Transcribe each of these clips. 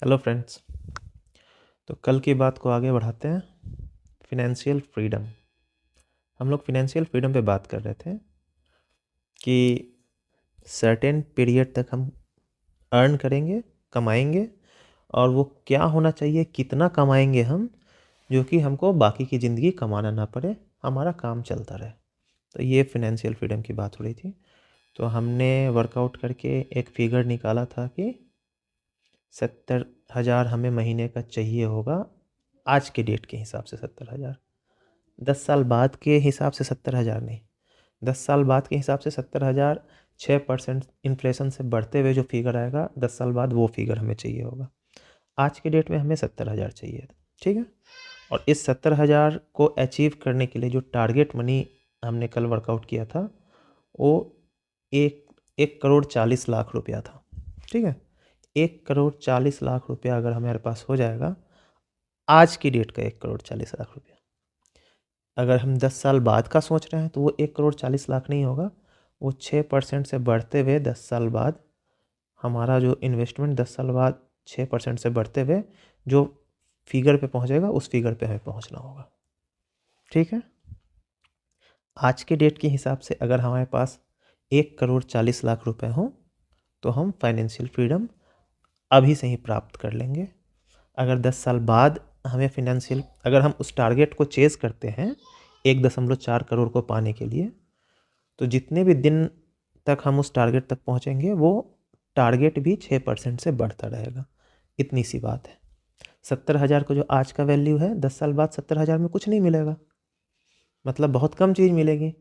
Hello friends. तो कल की बात को आगे बढ़ाते हैं। Financial freedom. हम लोग फिनेंशियल फ्रीडम पे बात कर रहे थे कि सर्टेन पीरियड तक हम अर्न करेंगे, कमाएंगे, और वो क्या होना चाहिए, कितना कमाएंगे हम, जो कि हमको बाकी की ज़िंदगी कमाना ना पड़े, हमारा काम चलता रहे। तो ये फिनेंशियल फ्रीडम की बात हो रही थी। तो हमने वर्कआउट करके एक फिगर निकाला था कि 70,000 हमें महीने का चाहिए होगा। आज के डेट के हिसाब से 70,000। 10 साल बाद के हिसाब से 70,000 नहीं, 10 साल बाद के हिसाब से 70,000। 6% इन्फ्लेशन से बढ़ते हुए जो फिगर आएगा 10 साल बाद, वो फिगर हमें चाहिए होगा। आज के डेट में हमें 70,000 चाहिए, ठीक है। और इस 70,000 को अचीव करने के लिए जो टारगेट मनी हमने कल वर्कआउट किया था, वो 1,40,40,00,000 था, ठीक है। 1,40,40,00,000 अगर हमारे पास हो जाएगा, आज की डेट का 1,40,40,00,000। अगर हम 10 साल बाद का सोच रहे हैं तो वो 1,40,40,00,000 नहीं होगा, वो 6% से बढ़ते हुए 10 साल बाद हमारा जो इन्वेस्टमेंट 10 साल बाद 6% से बढ़ते हुए जो फिगर पे पहुंचेगा, उस फिगर पे हमें पहुंचना होगा, ठीक है। आज के डेट के हिसाब से अगर हमारे पास 1,40,40,00,000 रुपए हों तो हम फाइनेंशियल फ्रीडम अभी से ही प्राप्त कर लेंगे। अगर 10 साल बाद हमें फिनेंशियल, अगर हम उस टारगेट को चेज़ करते हैं 1.4 करोड़ को पाने के लिए, तो जितने भी दिन तक हम उस टारगेट तक पहुंचेंगे, वो टारगेट भी 6% से बढ़ता रहेगा। इतनी सी बात है। 70,000 को जो आज का वैल्यू है, 10 साल बाद 70,000 में कुछ नहीं मिलेगा, मतलब बहुत कम चीज़ मिलेगी।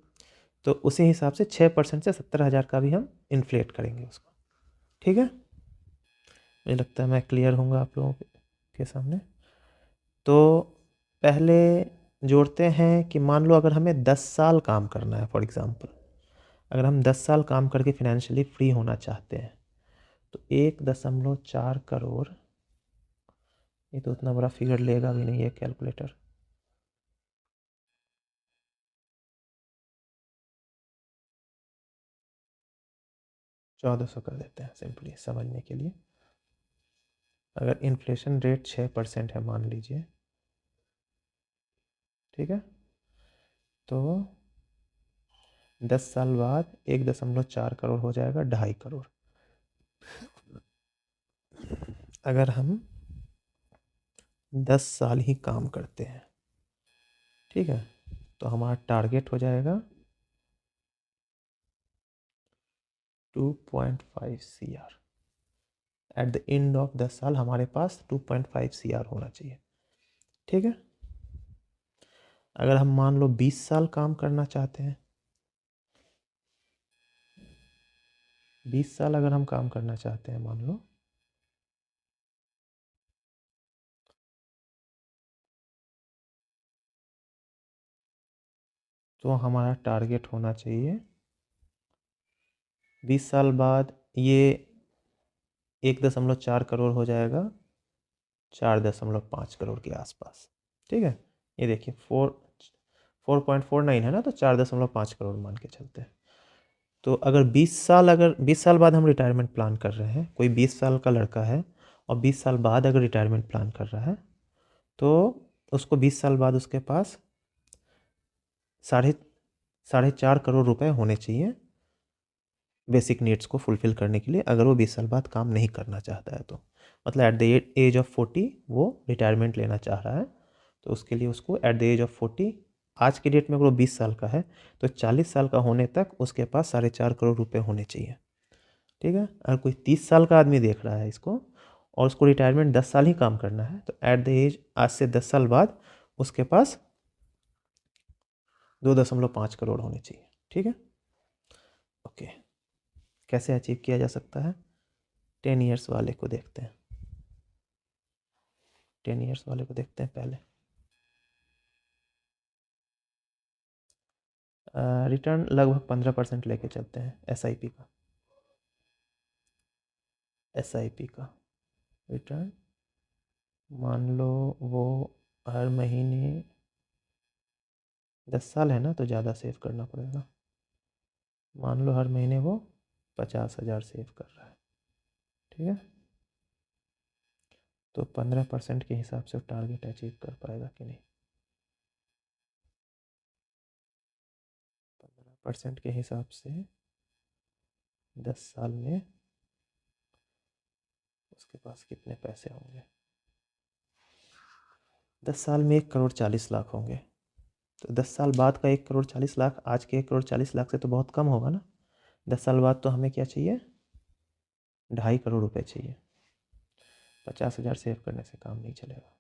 तो उसी हिसाब से 6% से 70,000 का भी हम इन्फ्लेट करेंगे उसको, ठीक है। मुझे लगता है मैं क्लियर होऊंगा आप लोगों के सामने। तो पहले जोड़ते हैं कि मान लो अगर हमें 10 साल काम करना है, फॉर एग्ज़ाम्पल, अगर हम 10 साल काम करके फिनेंशियली फ्री होना चाहते हैं, तो 1.4 करोड़, ये तो उतना बड़ा फिगर लेगा भी नहीं ये कैलकुलेटर। चौदह सौ कर देते हैं सिंपली समझने के लिए। अगर इन्फ्लेशन रेट 6% है मान लीजिए, ठीक है, तो 10 साल बाद 1.4 करोड़ हो जाएगा 2.5 करोड़। अगर हम 10 साल ही काम करते हैं, ठीक है, तो हमारा टारगेट हो जाएगा 2.5 CR। At the end of 10 साल हमारे पास 2.5 CR होना चाहिए, ठीक है। अगर हम मान लो 20 साल काम करना चाहते हैं, 20 साल अगर हम काम करना चाहते हैं मान लो, तो हमारा टारगेट होना चाहिए 20 साल बाद ये 1.4 करोड़ हो जाएगा 4.5 करोड़ के आसपास, ठीक है। ये देखिए 4.49 है ना, तो 4.5 करोड़ मान के चलते हैं। तो अगर 20 साल बाद हम रिटायरमेंट प्लान कर रहे हैं, कोई 20 साल का लड़का है और 20 साल बाद अगर रिटायरमेंट प्लान कर रहा है, तो उसको 20 साल बाद उसके पास साढ़े साढ़े 4 करोड़ रुपए होने चाहिए बेसिक नीड्स को फुलफ़िल करने के लिए, अगर वो 20 साल बाद काम नहीं करना चाहता है तो। मतलब एट द एज ऑफ 40 वो रिटायरमेंट लेना चाह रहा है, तो उसके लिए उसको एट द एज ऑफ 40, आज की डेट में अगर वो 20 साल का है तो 40 साल का होने तक उसके पास 4.5 करोड़ रुपए होने चाहिए, ठीक है। अगर कोई 30 साल का आदमी देख रहा है इसको और उसको रिटायरमेंट 10 साल ही काम करना है, तो एट द एज, आज से 10 साल बाद उसके पास 2.5 करोड़ होने चाहिए, ठीक है। ओके, कैसे अचीव किया जा सकता है? 10 ईयर्स वाले को देखते हैं। 10 ईयर्स वाले को देखते हैं पहले। रिटर्न लगभग 15% लेके चलते हैं एसआईपी का। एसआईपी का रिटर्न मान लो वो हर महीने 10 साल है ना, तो ज़्यादा सेव करना पड़ेगा। मान लो हर महीने वो 50,000 सेव कर रहा है, ठीक है। तो 15% के हिसाब से टारगेट अचीव कर पाएगा कि नहीं? 15% के हिसाब से 10 साल में उसके पास कितने पैसे होंगे? 10 साल में 1,40,00,000 होंगे। तो 10 साल बाद का 1,40,00,000 आज के 1,40,00,000 से तो बहुत कम होगा ना। 10 साल बाद तो हमें क्या चाहिए? 2.5 करोड़ रुपए चाहिए। 50,000 सेव करने से काम नहीं चलेगा,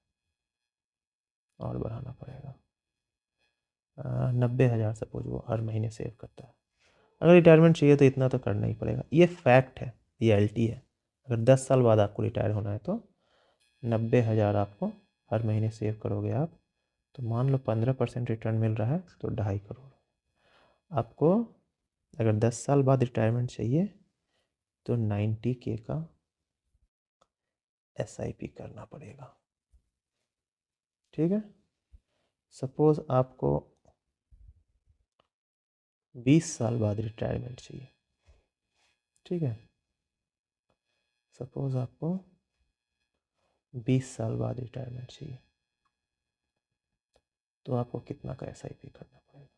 और बढ़ाना पड़ेगा। 90,000 सपोज वो हर महीने सेव करता है। अगर रिटायरमेंट चाहिए तो इतना तो करना ही पड़ेगा। ये फैक्ट है, रियलिटी है। अगर 10 साल बाद आपको रिटायर होना है तो 90,000 आपको हर महीने सेव करोगे आप, तो मान लो 15% रिटर्न मिल रहा है तो 2.5 करोड़। आपको अगर 10 साल बाद रिटायरमेंट चाहिए तो 90K का SIP करना पड़ेगा। ठीक है। सपोज आपको 20 साल बाद रिटायरमेंट चाहिए। ठीक है, सपोज आपको 20 साल बाद रिटायरमेंट चाहिए, तो आपको कितना का SIP करना पड़ेगा?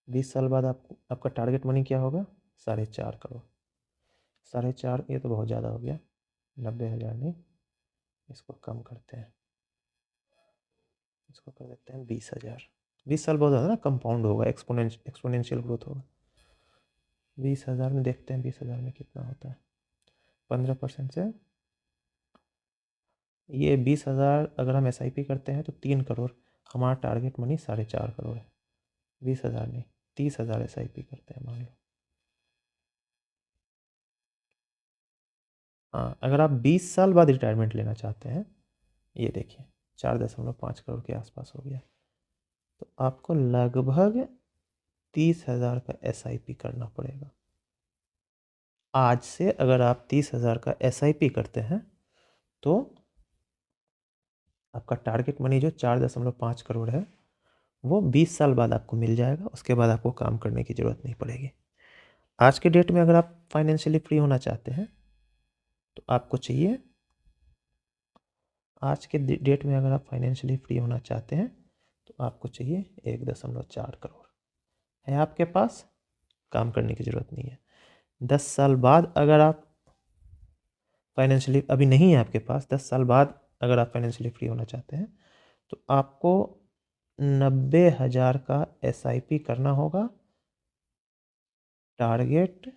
20 साल बाद आपका टारगेट मनी क्या होगा? 4.5 करोड़। 4.5, ये तो बहुत ज़्यादा हो गया। 90,000 नहीं, इसको कम करते हैं, इसको कर देते हैं 20,000। 20 साल बहुत ज़्यादा ना, कंपाउंड होगा, एक्सपोनेंशियल ग्रोथ होगा। 20,000 में देखते हैं 20,000 में कितना होता है। 15% से ये 20,000 अगर हम SIP करते हैं तो 3 करोड़। हमारा टारगेट मनी 4.5 करोड़ है। 20,000 नहीं, 30,000 SIP करते हैं मान लो। हाँ, अगर आप 20 साल बाद रिटायरमेंट लेना चाहते हैं, ये देखिए 4.5 करोड़ के आसपास हो गया, तो आपको लगभग 30,000 का SIP करना पड़ेगा। आज से अगर आप 30,000 का SIP करते हैं तो आपका टारगेट मनी जो 4.5 करोड़ है वो 20 साल बाद आपको मिल जाएगा। उसके बाद आपको काम करने की ज़रूरत नहीं पड़ेगी। आज के डेट में अगर आप फाइनेंशियली फ्री होना चाहते हैं तो आपको चाहिए, आज के डेट में अगर आप फाइनेंशियली फ्री होना चाहते हैं तो आपको चाहिए 1.4 करोड़। है आपके पास, काम करने की ज़रूरत नहीं है। 10 साल बाद अगर आप फाइनेंशियली अभी नहीं है आपके पास, 10 साल बाद अगर आप फाइनेंशियली फ्री होना चाहते हैं तो आपको 90,000 का SIP करना होगा। टारगेट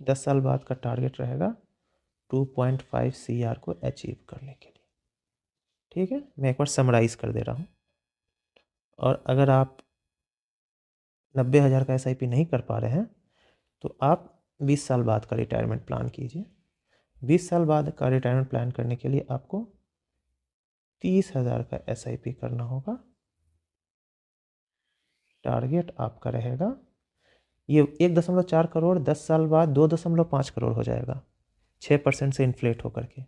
10 साल बाद का टारगेट रहेगा 2.5 CR को अचीव करने के लिए। ठीक है, मैं एक बार समराइज कर दे रहा हूँ। और अगर आप 90,000 का SIP नहीं कर पा रहे हैं तो आप 20 साल बाद का रिटायरमेंट प्लान कीजिए। 20 साल बाद का रिटायरमेंट प्लान करने के लिए आपको 30,000 का SIP करना होगा। टारगेट आपका रहेगा, ये 1.4 करोड़ 10 साल बाद 2.5 करोड़ हो जाएगा 6% से इन्फ्लेट होकर के।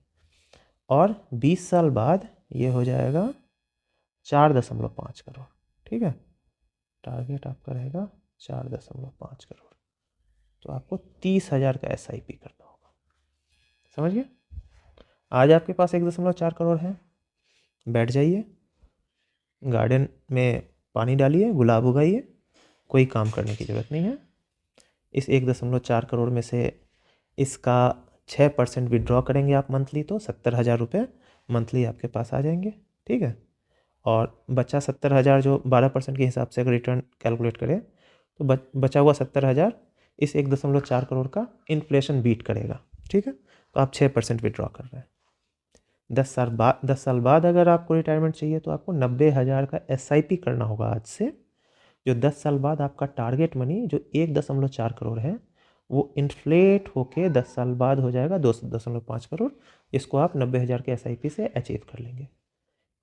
और 20 साल बाद ये हो जाएगा 4.5 करोड़। ठीक है, टारगेट आपका रहेगा 4.5 करोड़। तो आपको 30,000 का SIP करना होगा। समझ गए? आज आपके पास 1.4 करोड़ है, बैठ जाइए, गार्डन में पानी डालिए, गुलाब उगाइए, कोई काम करने की ज़रूरत नहीं है। इस 1.4 करोड़ में से इसका 6% विड्रॉ करेंगे आप मंथली, तो 70,000 रुपये मंथली आपके पास आ जाएंगे। ठीक है, और बचा 70,000 जो 12% के हिसाब से अगर रिटर्न कैलकुलेट करें तो बचा हुआ 70,000 इस 1.4 करोड़ का इन्फ्लेशन बीट करेगा। ठीक है, तो आप 6% विड्रॉ कर रहे हैं। 10 साल बाद अगर आपको रिटायरमेंट चाहिए तो आपको 90,000 का SIP करना होगा आज से, जो 10 साल बाद आपका टारगेट मनी जो 1.4 करोड़ है वो इन्फ्लेट होके 10 साल बाद हो जाएगा 2.5 करोड़। इसको आप 90,000 के SIP से अचीव कर लेंगे।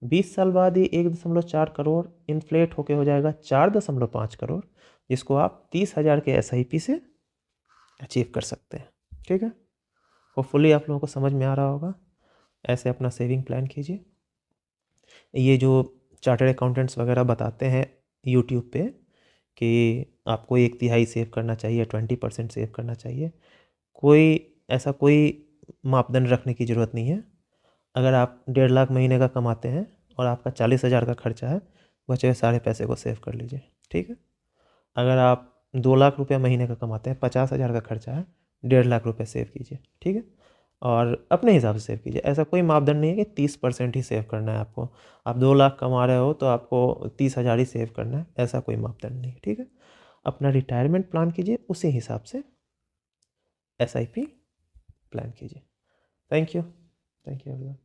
20 साल बाद ये 1.4 करोड़ इन्फ्लेट होके हो जाएगा 4.5 करोड़, जिसको आप 30,000 के SIP से अचीव कर सकते हैं। ठीक है, होपफुली आप लोगों को समझ में आ रहा होगा। ऐसे अपना सेविंग प्लान कीजिए। ये जो चार्टर्ड अकाउंटेंट्स वगैरह बताते हैं यूट्यूब पे कि आपको 1/3 सेव करना चाहिए, 20% सेव करना चाहिए, कोई ऐसा कोई मापदंड रखने की ज़रूरत नहीं है। अगर आप 1.5 लाख महीने का कमाते हैं और आपका 40,000 का खर्चा है, बचे हुए सारे पैसे को सेव कर लीजिए, ठीक है। अगर आप 2 लाख रुपये महीने का कमाते हैं, 50,000 का खर्चा है, 1.5 लाख रुपये सेव कीजिए, ठीक है। और अपने हिसाब से सेव कीजिए, ऐसा कोई मापदंड नहीं है कि 30% ही सेव करना है आपको। आप 2 लाख कमा रहे हो तो आपको 30,000 ही सेव करना है, ऐसा कोई मापदंड नहीं है, ठीक है। अपना रिटायरमेंट प्लान कीजिए, उसी हिसाब से SIP प्लान कीजिए। Thank you everyone.